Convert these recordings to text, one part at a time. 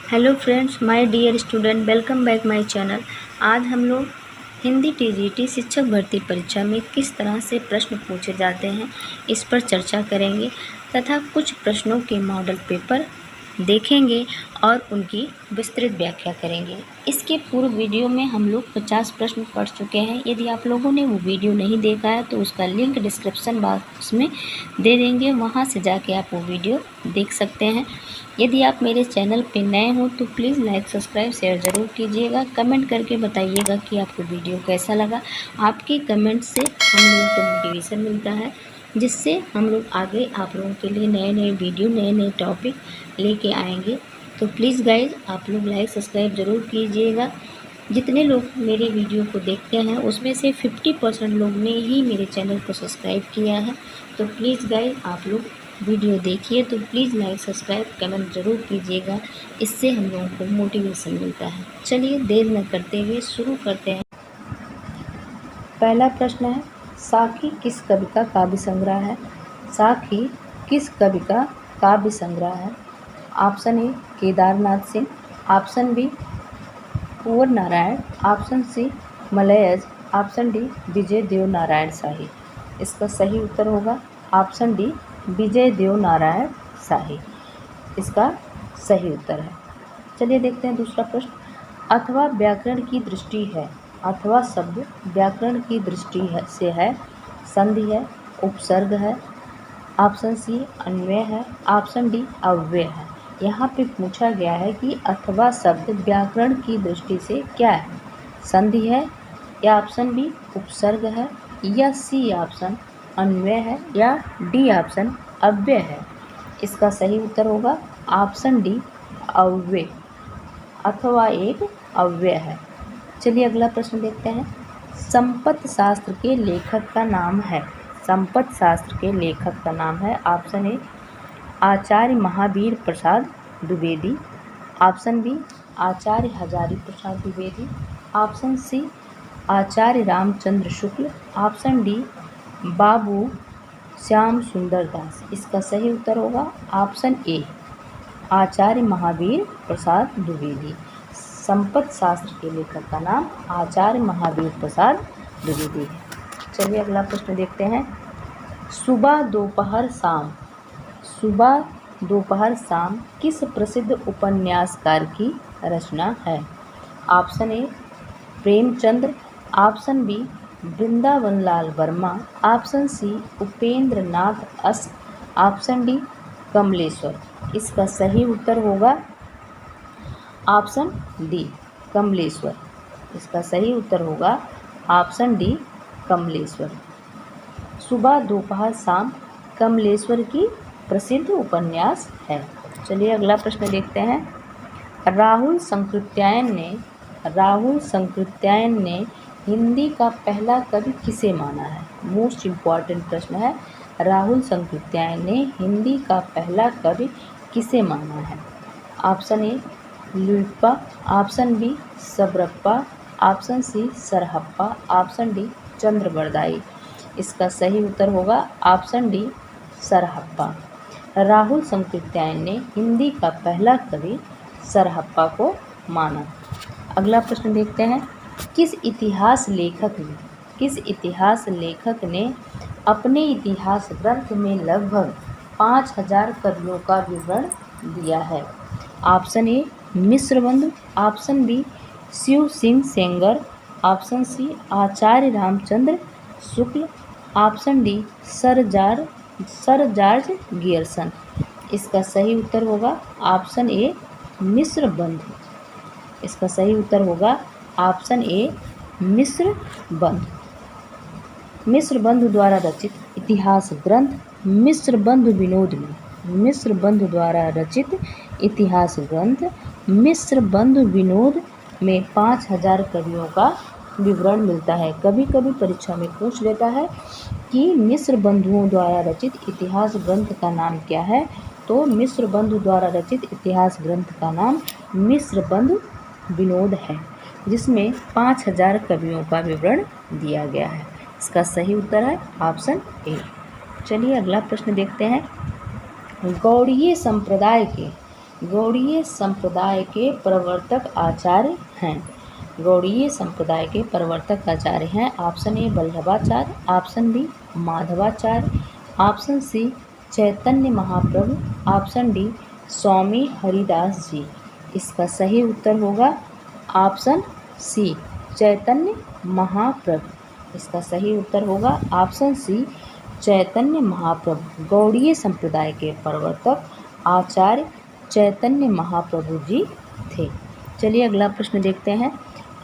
Hello friends, my dear student, welcome back my channel. आज हम लोग हिंदी टीजीटी शिक्षक भर्ती परीक्षा में किस तरह से प्रश्न पूछे जाते हैं इस पर चर्चा करेंगे तथा कुछ प्रश्नों के मॉडल पेपर देखेंगे और उनकी विस्तृत व्याख्या करेंगे। इसके पूर्व वीडियो में हम लोग 50 प्रश्न पढ़ चुके हैं। यदि आप लोगों ने वो वीडियो नहीं देखा है तो उसका लिंक डिस्क्रिप्शन बॉक्स में दे देंगे, वहाँ से जाके आप वो वीडियो देख सकते हैं। यदि आप मेरे चैनल पे नए हो तो प्लीज़ लाइक सब्सक्राइब शेयर ज़रूर कीजिएगा। कमेंट करके बताइएगा कि आपको वीडियो कैसा लगा। आपके कमेंट से हम लोगों को मोटिवेशन मिलता है, जिससे हम लोग आगे आप लोगों के लिए नए नए वीडियो नए नए टॉपिक लेके आएंगे। तो प्लीज़ गाइज आप लोग लाइक सब्सक्राइब ज़रूर कीजिएगा। जितने लोग मेरे वीडियो को देखते हैं उसमें से 50% लोग ने ही मेरे चैनल को सब्सक्राइब किया है। तो प्लीज़ गाइज आप लोग वीडियो देखिए, तो प्लीज़ लाइक सब्सक्राइब कमेंट ज़रूर कीजिएगा। इससे हम लोगों को मोटिवेशन मिलता है। चलिए देर न करते हुए शुरू करते हैं। पहला प्रश्न है, साखी किस कवि का काव्य संग्रह है? साखी किस कवि का काव्य संग्रह है? Option A Kedarnath Singh, option B Kunwar Narayan, option C Malayaj, option D Vijay Dev Narayan Shahi. इसका सही उत्तर होगा ऑप्शन डी विजय देव नारायण शाही। इसका सही उत्तर है। चलिए देखते हैं दूसरा प्रश्न। अथवा व्याकरण की दृष्टि है। अथवा शब्द व्याकरण की दृष्टि है से है, संधि है, उपसर्ग है, ऑप्शन सी अन्वय है, ऑप्शन डी अव्यय है। यहाँ पे पूछा गया है कि अथवा शब्द व्याकरण की दृष्टि से क्या है, संधि है या ऑप्शन बी उपसर्ग है या सी ऑप्शन अन्वय है या डी ऑप्शन अव्यय है। इसका सही उत्तर होगा ऑप्शन डी अव्यय, अथवा एक अव्यय है। चलिए अगला प्रश्न देखते हैं। संपत्ति शास्त्र के लेखक का नाम है। संपत्ति शास्त्र के लेखक का नाम है, option A Acharya Mahavir Prasad Dwivedi, option B Acharya Hazari Prasad Dwivedi, option C Acharya Ramchandra Shukla, option D Babu Shyam Sundar Das. इसका सही उत्तर होगा ऑप्शन ए आचार्य महावीर प्रसाद द्विवेदी। संपत्ति शास्त्र के लेखक का नाम आचार्य महावीर प्रसाद द्विवेदी है। चलिए अगला प्रश्न देखते हैं। सुबह दोपहर शाम, सुबह दोपहर शाम किस प्रसिद्ध उपन्यासकार की रचना है? Option A Premchandra, option B Vrindavan Lal Verma, option C Upendra Nath Ast, option D Kamleshwar. इसका सही उत्तर होगा ऑप्शन डी कमलेश्वर। इसका सही उत्तर होगा ऑप्शन डी कमलेश्वर। सुबह दोपहर शाम कमलेश्वर की प्रसिद्ध उपन्यास है। चलिए अगला प्रश्न देखते हैं। राहुल संकृत्यायन ने हिंदी का पहला कवि किसे माना है? मोस्ट इम्पॉर्टेंट प्रश्न है। राहुल संकृत्यायन ने हिंदी का पहला कवि किसे माना है? Option A Luipa, option B Sabarpa, option C Sarahpa, option D Chandbardai. इसका सही उत्तर होगा ऑप्शन डी सरहप्पा। राहुल संकृत्यायन ने हिंदी का पहला कवि सरहप्पा को माना। अगला प्रश्न देखते हैं। किस इतिहास लेखक ने अपने इतिहास ग्रंथ में लगभग 5000 कवियों का विवरण दिया है? Option A Mishrabandhu, option B Shiv Singh Sengar, option C Acharya Ramchandra Shukla, option D sir George Grierson. इसका सही उत्तर होगा ऑप्शन ए मिश्रबंधु। इसका सही उत्तर होगा ऑप्शन ए मिश्रबंधु। मिश्रबंधु द्वारा रचित इतिहास ग्रंथ मिश्रबंधु विनोद में, मिश्रबंधु द्वारा रचित इतिहास ग्रंथ मिश्रबंधु विनोद में 5000 कवियों का विवरण मिलता है। कभी कभी परीक्षा में पूछ लेता है कि मिश्रबंधुओं द्वारा रचित इतिहास ग्रंथ का नाम क्या है, तो मिश्रबंधु द्वारा रचित इतिहास ग्रंथ का नाम मिश्रबंधु विनोद है, जिसमें 5000 कवियों का विवरण दिया गया है। इसका सही उत्तर है ऑप्शन ए। चलिए अगला प्रश्न देखते हैं। गौड़ीय संप्रदाय के गौड़ीय संप्रदाय के प्रवर्तक आचार्य हैं? गौड़ीय संप्रदाय के प्रवर्तक आचार्य हैं option A Vallabhacharya, option B Madhvacharya, option C Chaitanya Mahaprabhu, option D Swami Haridas ji. इसका सही उत्तर होगा ऑप्शन सी चैतन्य महाप्रभु। इसका सही उत्तर होगा ऑप्शन सी चैतन्य महाप्रभु। गौड़ीय संप्रदाय के प्रवर्तक आचार्य चैतन्य महाप्रभु जी थे। चलिए अगला प्रश्न देखते हैं।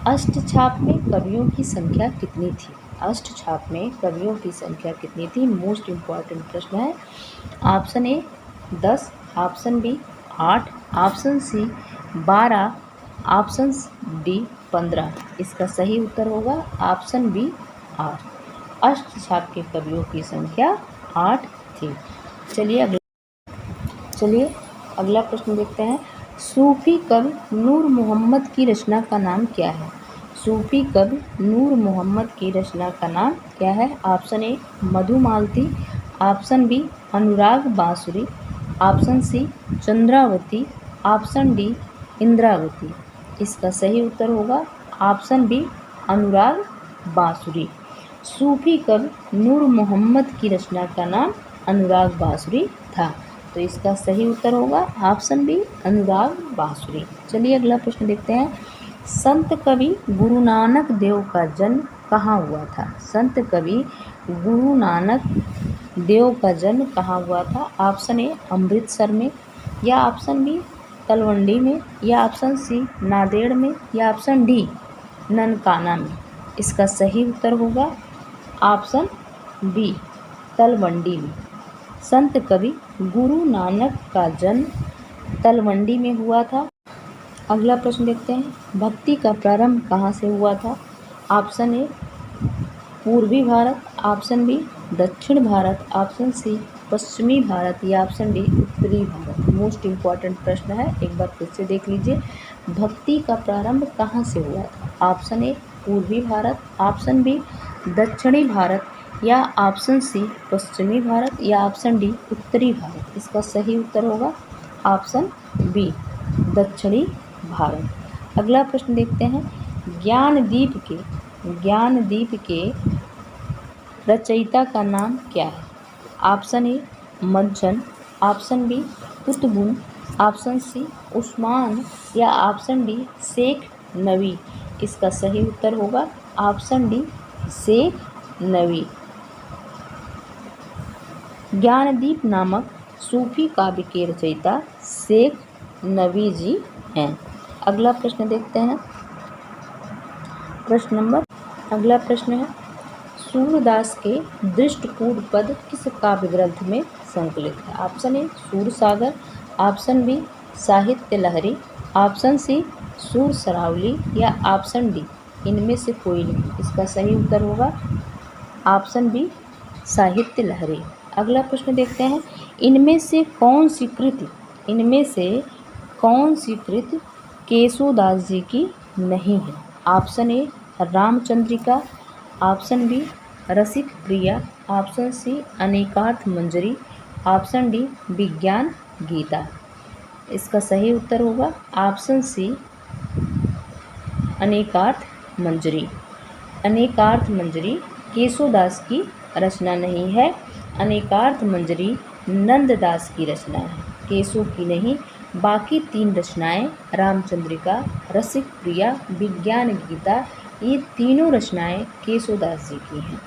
अष्टछाप में कवियों की संख्या कितनी थी? अष्टछाप में कवियों की संख्या कितनी थी? मोस्ट इम्पॉर्टेंट प्रश्न है। Option A 10, option B 8, option C 12, option D 15। इसका सही उत्तर होगा ऑप्शन बी 8। अष्टछाप के कवियों की संख्या 8 थी। चलिए अगला प्रश्न देखते हैं। सूफी कवि नूर मोहम्मद की रचना का नाम क्या है? सूफी कवि नूर मोहम्मद की रचना का नाम क्या है? Option A Madhumalti, option B Anurag Bansuri, option C Chandravati, option D Indravati. इसका सही उत्तर होगा ऑप्शन बी अनुराग बांसुरी। सूफी कवि नूर मोहम्मद की रचना का नाम अनुराग बांसुरी था। तो इसका सही उत्तर होगा ऑप्शन बी अनुराग बांसुरी। चलिए अगला प्रश्न देखते हैं। संत कवि गुरु नानक देव का जन्म कहाँ हुआ था? संत कवि गुरु नानक देव का जन्म कहाँ हुआ था? ऑप्शन ए अमृतसर में, या ऑप्शन बी तलवंडी में, या ऑप्शन सी नांदेड़ में, या ऑप्शन डी ननकाना में। इसका सही उत्तर होगा ऑप्शन बी तलवंडी में। संत कवि गुरु नानक का जन्म तलवंडी में हुआ था। अगला प्रश्न देखते हैं। भक्ति का प्रारंभ कहाँ से हुआ था? ऑप्शन ए पूर्वी भारत, ऑप्शन बी दक्षिण भारत, ऑप्शन सी पश्चिमी भारत, या ऑप्शन डी उत्तरी भारत। मोस्ट इम्पॉर्टेंट प्रश्न है, एक बार फिर से देख लीजिए। भक्ति का प्रारंभ कहाँ से हुआ था? ऑप्शन ए पूर्वी भारत, ऑप्शन बी दक्षिणी भारत, या ऑप्शन सी पश्चिमी भारत, या ऑप्शन डी उत्तरी भारत। इसका सही उत्तर होगा ऑप्शन बी दक्षिणी भारत। अगला प्रश्न देखते हैं। ज्ञानदीप के रचयिता का नाम क्या है? Option A Manchan, option B Qutuban, option C Usman, या ऑप्शन डी शेख नवी। इसका सही उत्तर होगा ऑप्शन डी शेख नवी। ज्ञानदीप नामक सूफी काव्य के रचयिता शेख नवी जी हैं। अगला प्रश्न देखते हैं। अगला प्रश्न है। सूरदास के दृष्टकूट पद किस काव्य ग्रंथ में संकलित है? Option A Sursagar, option B Sahitya Lahari, option C सूर सरावली, या ऑप्शन डी इनमें से कोई नहीं। इसका सही उत्तर होगा ऑप्शन बी साहित्य लहरी। अगला प्रश्न देखते हैं। इनमें से कौन सी कृति केशोदास जी की नहीं है? Option A Ramchandrika, option B Rasikpriya, option C Anekarth Manjari, option D Vigyan Gita. इसका सही उत्तर होगा ऑप्शन सी अनेकार्थ मंजरी। अनेकार्थ मंजरी केशोदास की रचना नहीं है। अनेकार्थ मंजरी नंददास की रचना है, केशव की नहीं। बाकी 3 रचनाएं रामचंद्रिका, रसिक प्रिया, विज्ञान गीता, ये तीनों रचनाएं केशोदास जी की हैं।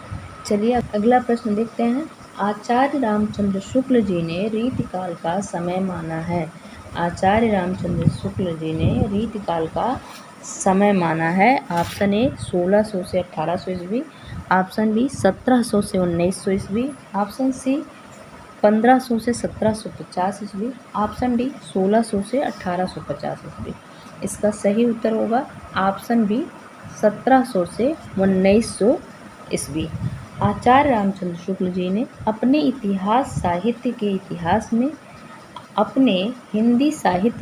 चलिए अगला प्रश्न देखते हैं। आचार्य रामचंद्र शुक्ल जी ने रीतिकाल का समय माना है। आचार्य रामचंद्र शुक्ल जी ने रीतिकाल का समय माना है। ऑप्शन ए 1600 से 1800 ईस्वी, ऑप्शन बी 1700 से 1900 ईस्वी, ऑप्शन सी 1500 से 1750 ईस्वी, ऑप्शन डी 1600 से 1850 ईस्वी। इसका सही उत्तर होगा ऑप्शन बी 1700 से 1900 ईस्वी। आचार्य रामचंद्र शुक्ल जी ने अपने हिंदी साहित्य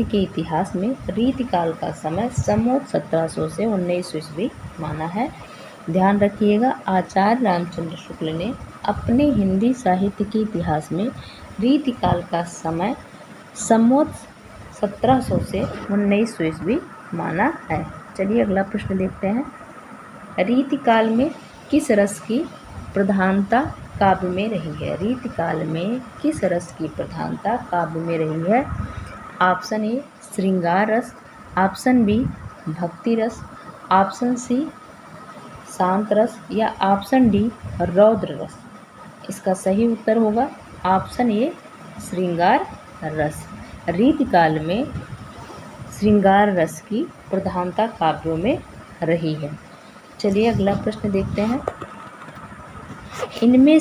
के इतिहास में रीतिकाल का समय संवत 1700 से 1900 ईस्वी माना है। ध्यान रखिएगा, आचार्य रामचंद्र शुक्ल ने अपने हिंदी साहित्य के इतिहास में रीतिकाल का समय संवत 1700 से 1900 ईस्वी माना है। चलिए अगला प्रश्न देखते हैं। रीतिकाल में किस रस की प्रधानता काव्य में रही है? रीतिकाल में किस रस की प्रधानता काव्य में रही है? ऑप्शन ए श्रृंगार रस, ऑप्शन बी भक्ति रस, ऑप्शन सी शांत रस या ऑप्शन डी रौद्र रस। इसका सही उत्तर होगा ऑप्शन ए श्रृंगार रस। रीतिकाल में श्रृंगार रस की प्रधानता काव्यों में रही है। चलिए अगला प्रश्न देखते हैं। इनमें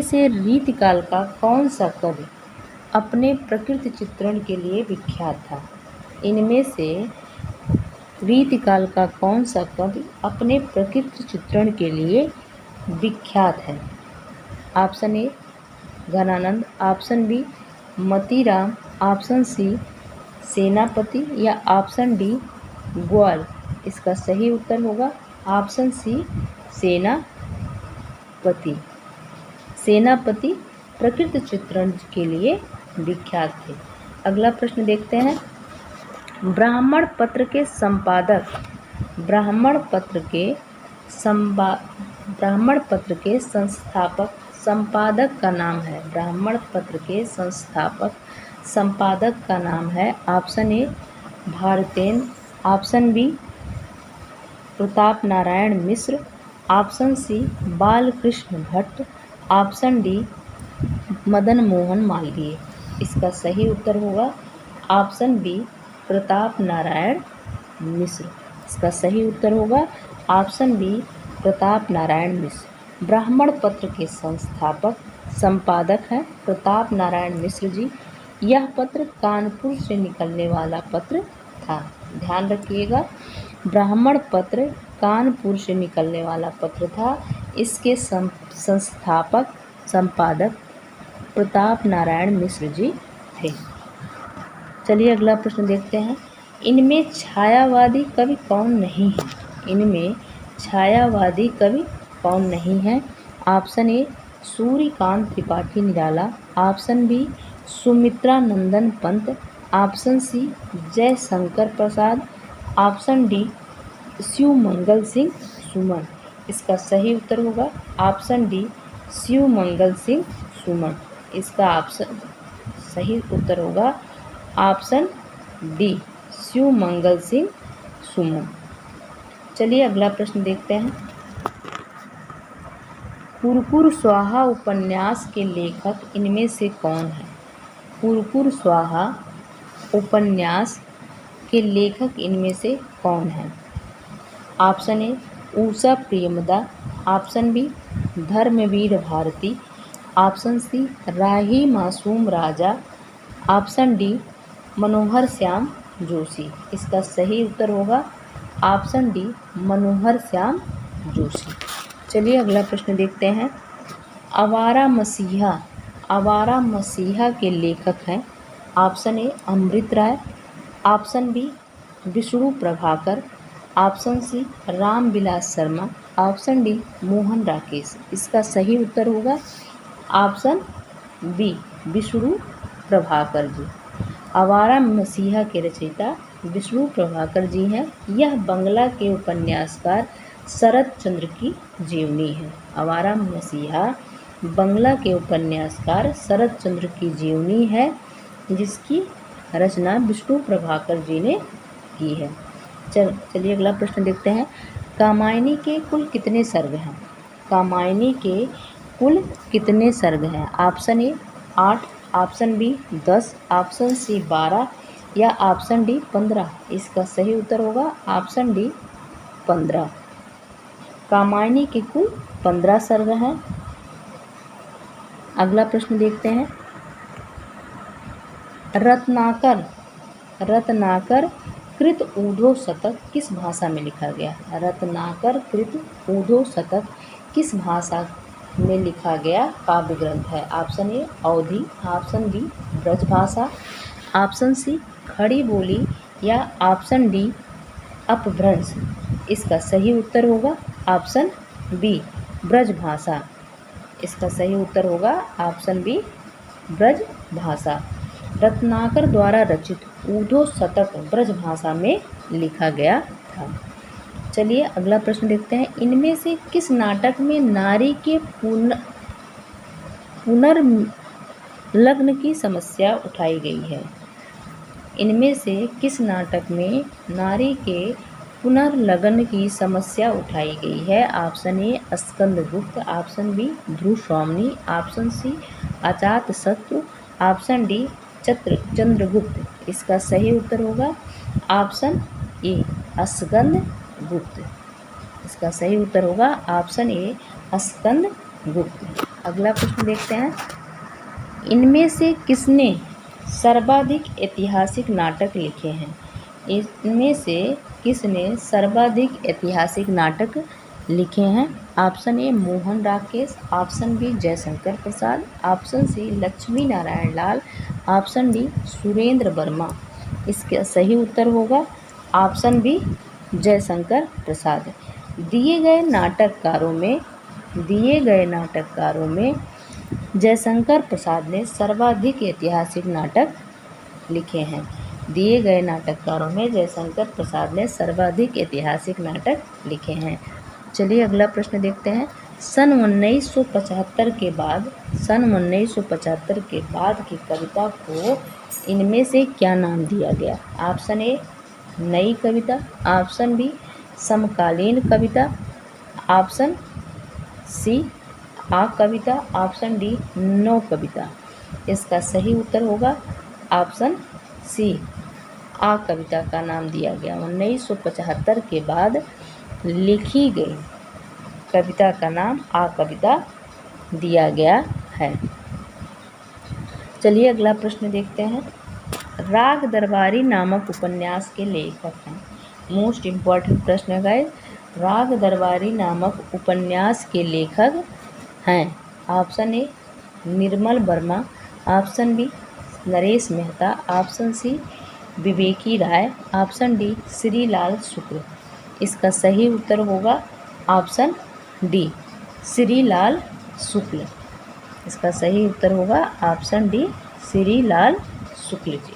से रीतिकाल का कौन सा कवि अपने प्रकृति चित्रण के लिए विख्यात था? इनमें से रीतिकाल का कौन सा कवि अपने प्रकृति चित्रण के लिए विख्यात है? Option A Ghananand, option B Matiram, option C Senapati या ऑप्शन डी ग्वाल। इसका सही उत्तर होगा ऑप्शन सी सेनापति। सेनापति प्रकृति चित्रण के लिए विख्यात थे। अगला प्रश्न देखते हैं। ब्राह्मण पत्र के संपादक का नाम है। ब्राह्मण पत्र के संपादक का नाम है। Option A Bharatendra, option B Pratap Narayan Mishra, option C Balkrishna Bhatt, option D Madan Mohan Malviya. इसका सही उत्तर होगा ऑप्शन बी प्रताप नारायण मिश्र। इसका सही उत्तर होगा ऑप्शन बी प्रताप नारायण मिश्र। ब्राह्मण पत्र के संपादक हैं प्रताप नारायण मिश्र जी। यह पत्र कानपुर से निकलने वाला पत्र था। ध्यान रखिएगा, ब्राह्मण पत्र कानपुर से निकलने वाला पत्र था। इसके संपादक प्रताप नारायण मिश्र जी थे। चलिए अगला प्रश्न देखते हैं। इनमें छायावादी कवि कौन नहीं है? इनमें छायावादी कवि कौन नहीं है? Option A Suryakant Tripathi Nirala, option B Sumitranandan Pant, option C Jaishankar Prasad, option D Shivmangal Singh Suman. इसका सही उत्तर होगा ऑप्शन डी शिवमंगल सिंह सुमन। इसका ऑप्शन सही उत्तर होगा ऑप्शन डी शिवमंगल सिंह सुमन। चलिए अगला प्रश्न देखते हैं। कुरकुर स्वाहा उपन्यास के लेखक इनमें से कौन है? कुरकुर स्वाहा उपन्यास के लेखक इनमें से कौन है? Option A Usha Priyamvada, option B Dharamvir Bharati, option C Rahi Masoom Raza, option D Manohar Shyam Joshi. इसका सही उत्तर होगा ऑप्शन डी मनोहर श्याम जोशी। चलिए अगला प्रश्न देखते हैं। आवारा मसीहा के लेखक हैं। Option A Amrit Rai, option B Vishnu Prabhakar, option C Ramvilas Sharma, option D Mohan Rakesh. इसका सही उत्तर होगा ऑप्शन बी विष्णु प्रभाकर जी। आवारा मसीहा के रचयिता विष्णु प्रभाकर जी हैं। यह बंगला के उपन्यासकार शरद चंद्र की जीवनी है। आवारा मसीहा बंगला के उपन्यासकार शरद चंद्र की जीवनी है, जिसकी रचना विष्णु प्रभाकर जी ने की है। चलिए अगला प्रश्न देखते हैं। कामायनी के कुल कितने सर्ग हैं? कामायनी के कुल कितने सर्ग हैं? Option A 8, option B 10, option C 12 या ऑप्शन डी 15। इसका सही उत्तर होगा ऑप्शन डी 15। कामायनी के कुल 15 सर्ग हैं। अगला प्रश्न देखते हैं। रत्नाकर कृत ऊधो शतक किस भाषा में लिखा गया? रत्नाकर कृत ऊधो शतक किस भाषा में लिखा गया काव्य ग्रंथ है? Option A Awadhi, option B Brajbhasha, option C Khari Boli या ऑप्शन डी अपभ्रंश। इसका सही उत्तर होगा ऑप्शन बी ब्रजभाषा। इसका सही उत्तर होगा ऑप्शन बी ब्रजभाषा। रत्नाकर द्वारा रचित ऊधो शतक ब्रजभाषा में लिखा गया था। चलिए अगला प्रश्न देखते हैं। इनमें से किस नाटक में नारी के पुनर्लग्न की समस्या उठाई गई है? इनमें से किस नाटक में नारी के पुनर्लग्न की समस्या उठाई गई है? Option A Skandagupta, option B Dhruvswamini, option C Ajatashatru, option D Chandragupta. इसका सही उत्तर होगा ऑप्शन ए स्कंदगुप्त। इसका सही उत्तर होगा ऑप्शन ए स्कंदगुप्त। अगला प्रश्न देखते हैं। इनमें से किसने सर्वाधिक ऐतिहासिक नाटक लिखे हैं? इनमें से किसने सर्वाधिक ऐतिहासिक नाटक लिखे हैं? Option A Mohan Rakesh, option B Jaishankar Prasad, option C Lakshmi Narayan Lal, option D Surendra Verma. इसका सही उत्तर होगा ऑप्शन बी जयशंकर प्रसाद। दिए गए नाटककारों में जयशंकर प्रसाद ने सर्वाधिक ऐतिहासिक नाटक लिखे हैं। दिए गए नाटककारों में जयशंकर प्रसाद ने सर्वाधिक ऐतिहासिक नाटक लिखे हैं। चलिए अगला प्रश्न देखते हैं। सन 1975 के बाद की कविता को इनमें से क्या नाम दिया गया? ऑप्शन ए नई कविता, ऑप्शन बी समकालीन कविता, ऑप्शन सी आ कविता, ऑप्शन डी नव कविता। इसका सही उत्तर होगा ऑप्शन सी आ कविता का नाम दिया गया। 1975 के बाद लिखी गई कविता का नाम आ कविता दिया गया है। चलिए अगला प्रश्न देखते हैं। राग दरबारी नामक उपन्यास के लेखक हैं। मोस्ट इम्पॉर्टेंट प्रश्न है गाइस। राग दरबारी नामक उपन्यास के लेखक हैं। Option A Nirmal Verma, option B Naresh Mehta, option C Viveki Rai, option D Shrilal Shukla. इसका सही उत्तर होगा ऑप्शन डी श्रीलाल शुक्ल। इसका सही उत्तर होगा ऑप्शन डी श्रीलाल शुक्ल जी।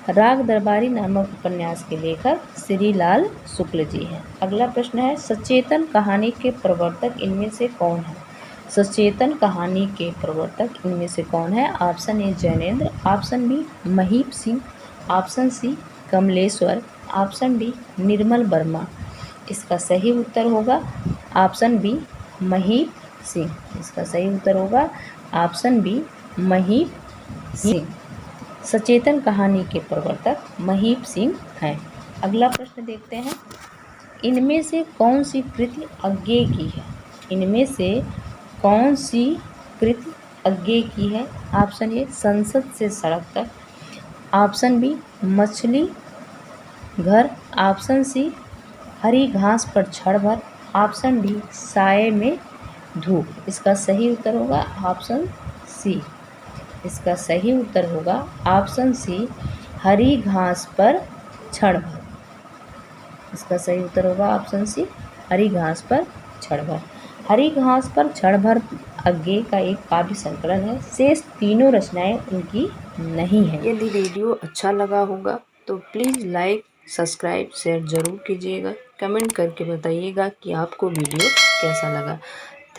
राग दरबारी नामक उपन्यास के लेखक श्रीलाल शुक्ल जी हैं। अगला प्रश्न है। सचेतन कहानी के प्रवर्तक इनमें से कौन है? सचेतन कहानी के प्रवर्तक इनमें से कौन है? Option A Jainendra, option B Maheep Singh, option C Kamleshwar, option D Nirmal Verma. इसका सही उत्तर होगा ऑप्शन बी महीप सिंह। इसका सही उत्तर होगा ऑप्शन बी महीप सिंह। सचेतन कहानी के प्रवर्तक महीप सिंह हैं। अगला प्रश्न देखते हैं। इनमें से कौन सी कृति अज्ञेय की है? इनमें से कौन सी कृति अज्ञेय की है? ऑप्शन ए संसद से सड़क तक, ऑप्शन बी मछली घर, ऑप्शन सी हरी घास पर क्षण भर, ऑप्शन डी साए में धूप। इसका सही उत्तर होगा ऑप्शन सी। इसका सही उत्तर होगा ऑप्शन सी हरी घास पर क्षण भर। इसका सही उत्तर होगा ऑप्शन सी हरी घास पर क्षण भर। हरी घास पर क्षण भर अज्ञेय का एक काव्य संकलन है। शेष तीनों रचनाएं उनकी नहीं है। यदि वीडियो अच्छा लगा होगा तो प्लीज़ लाइक सब्सक्राइब शेयर ज़रूर कीजिएगा। कमेंट करके बताइएगा कि आपको वीडियो कैसा लगा।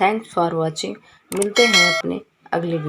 Thanks for watching. मिलते हैं अपने अगले वीडियो।